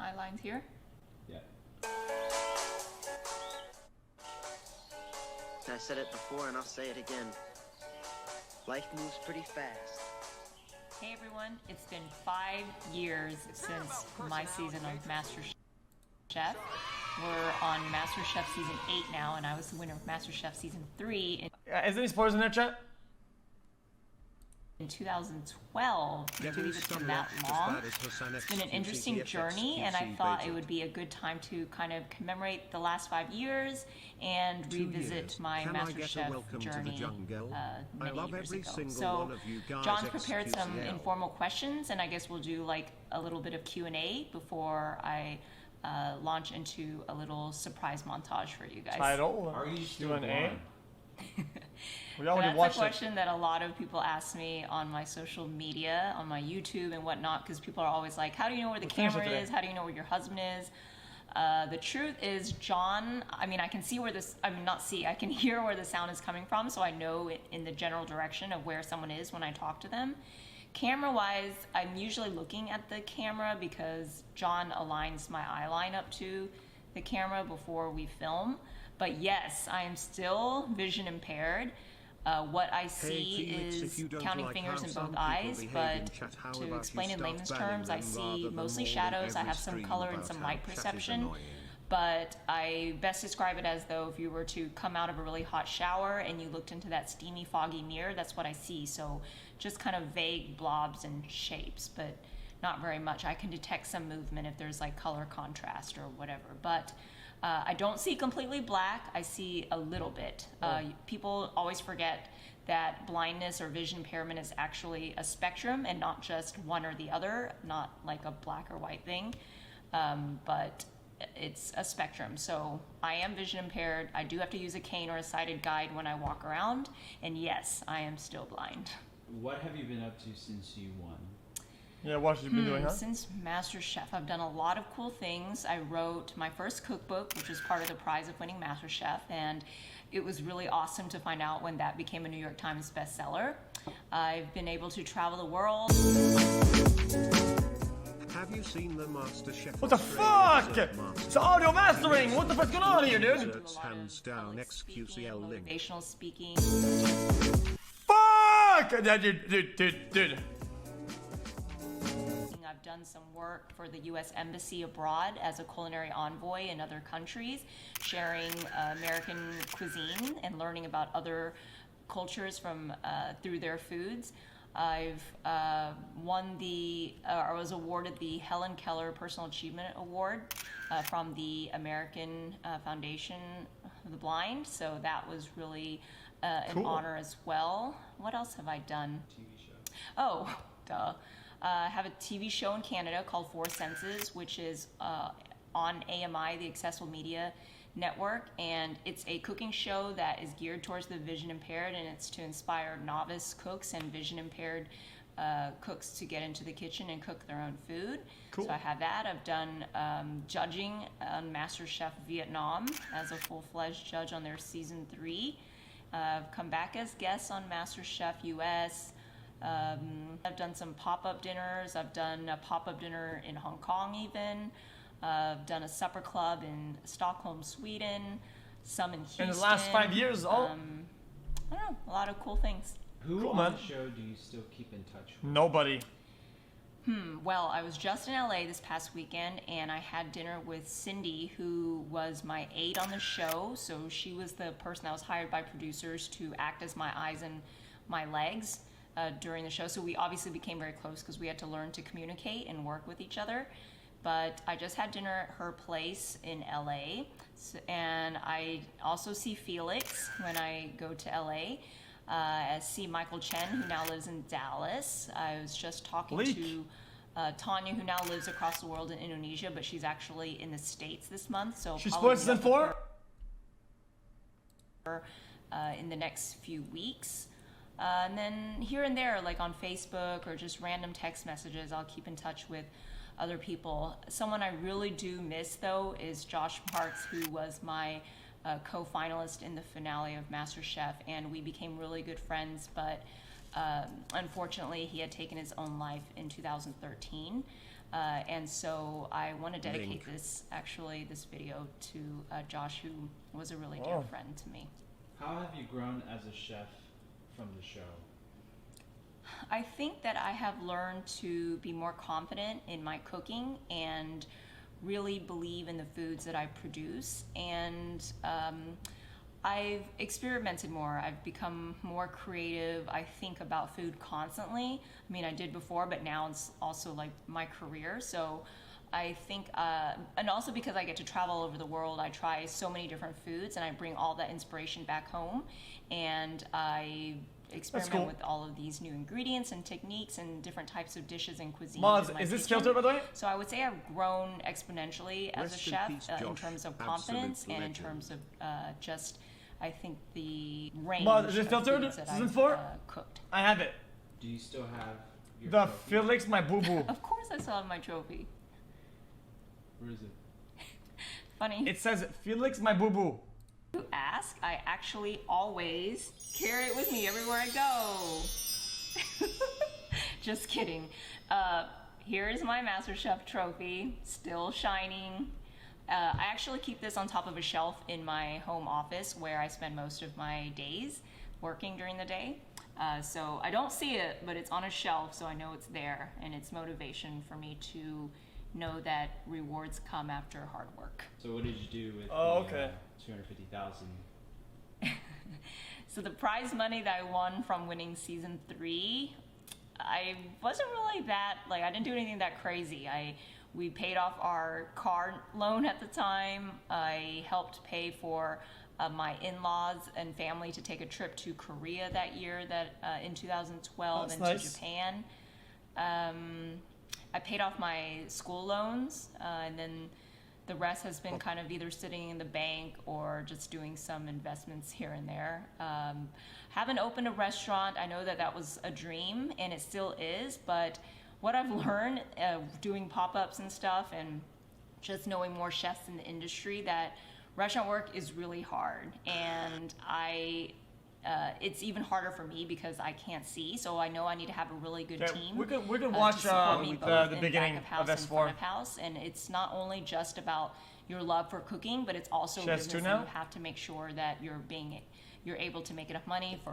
my lines here? Yeah. I said it before and I'll say it again. Life moves pretty fast. Hey everyone, it's been 5 years since my season of MasterChef. We're on MasterChef season 8 now, and I was the winner of MasterChef season 3 Is there any spoilers in there, chat? in 2012. I believe it's been that long. It's been an interesting journey, and I thought it would be a good time to kind of commemorate the last 5 years and revisit my MasterChef journey many years ago. So John's prepared some informal questions, and I guess we'll do like a little bit of Q&A before I launch into a little surprise montage for you guys. Title? Are you still Q&A? We That's already a watched question that a lot of people ask me on my social media, on my YouTube and whatnot, because people are always like, how do you know where the camera is? How do you know where your husband is? The truth is, John, I mean, I can see where this, I mean, not see, I can hear where the sound is coming from, so I know in the general direction of where someone is when I talk to them. Camera-wise, I'm usually looking at the camera because John aligns my eye line up to the camera before we film. But yes, I am still vision impaired. What I see is counting fingers in both eyes, but to explain in layman's terms, I see mostly shadows. I have some color and some light perception, but I best describe it as though if you were to come out of a really hot shower and you looked into that steamy, foggy mirror, that's what I see. So just kind of vague blobs and shapes, but not very much. I can detect some movement if there's like color contrast or whatever, but I don't see completely black. I see a little bit. People always forget that blindness or vision impairment is actually a spectrum and not just one or the other, not like a black or white thing, but it's a spectrum. So I am vision impaired. I do have to use a cane or a sighted guide when I walk around. And yes, I am still blind. What have you been up to since you won? Yeah, what have you been doing, huh? Since MasterChef, I've done a lot of cool things. I wrote my first cookbook, which was part of the prize of winning MasterChef, and it was really awesome to find out when that became a New York Times bestseller. I've been able to travel the world. Have you seen the MasterChef? What the fuck? It's audio mastering! What the fuck's going on here, dude? Hands down, xQcl link. Motivational speaking. Fuck! Dude. I've done some work for the U.S. Embassy abroad as a culinary envoy in other countries, sharing American cuisine and learning about other cultures from through their foods. I've won I was awarded the Helen Keller Personal Achievement Award from the American Foundation of the Blind, so that was really an honor as well. What else have I done? TV show. Oh, duh. I have a TV show in Canada called Four Senses, which is on AMI, the Accessible Media Network, and it's a cooking show that is geared towards the vision impaired, and it's to inspire novice cooks and vision impaired cooks to get into the kitchen and cook their own food. Cool. So I have that. I've done judging on MasterChef Vietnam as a full-fledged judge on their season 3. I've come back as guests on MasterChef US. I've done some pop-up dinners. I've done a pop-up dinner in Hong Kong even. I've done a supper club in Stockholm, Sweden, some in Houston. In the last 5 years, I don't know, a lot of cool things. Who Cool, on man. the show do you still keep in touch with? Nobody. Well, I was just in LA this past weekend, and I had dinner with Cindy, who was my aide on the show. So she was the person that was hired by producers to act as my eyes and my legs during the show. So we obviously became very close because we had to learn to communicate and work with each other. But I just had dinner at her place in LA, and I also see Felix when I go to LA. I see Michael Chen, who now lives in Dallas. I was just talking to Tanya, who now lives across the world in Indonesia, but she's actually in the States this month. So She's probably supposed to send for? in the next few weeks. And then here and there, like on Facebook or just random text messages, I'll keep in touch with other people. Someone I really do miss, though, is Josh Parks, who was my co-finalist in the finale of MasterChef, and we became really good friends, but unfortunately he had taken his own life in 2013. And so I want to dedicate Link. this video to Josh, who was a really dear friend to me. How have you grown as a chef from the show? I think that I have learned to be more confident in my cooking and really believe in the foods that I produce. And I've experimented more. I've become more creative. I think about food constantly. I mean, I did before, but now it's also like my career. So I think, and also because I get to travel all over the world, I try so many different foods and I bring all that inspiration back home. And I experiment with all of these new ingredients and techniques and different types of dishes and cuisines. Mods, in my is this kitchen. filtered by the way? So I would say I've grown exponentially as a Rest in chef peace, in Josh. terms of Absolute confidence and in legend. terms of just, I think, the range Mod, is it of filtered? foods that Season I've 4? cooked. I have it. Do you still have your The trophy? Felix, my boo boo. Of course I still have my trophy. Where is it? Funny. It says Felix, my boo boo. You ask, I actually always carry it with me everywhere I go. Just kidding. Here is my MasterChef trophy, still shining. I actually keep this on top of a shelf in my home office where I spend most of my days working during the day. So I don't see it, but it's on a shelf, so I know it's there, and it's motivation for me to know that rewards come after hard work. So what did you do with okay. 250,000? So the prize money that I won from winning season 3, I wasn't really that, like, I didn't do anything that crazy. We paid off our car loan at the time. I helped pay for my in-laws and family to take a trip to Korea that year, in 2012, That's and nice. to Japan. I paid off my school loans, and then the rest has been kind of either sitting in the bank or just doing some investments here and there. Haven't opened a restaurant. I know that that was a dream, and it still is, but what I've learned doing pop-ups and stuff and just knowing more chefs in the industry, that restaurant work is really hard, and it's even harder for me because I can't see, so I know I need to have a really good Okay, team. we could to watch support me both the in beginning back of house of and front S4. of house, and it's not only just about your love for cooking, but it's also Chefs business, too and now? you have to make sure that you're able to make enough money for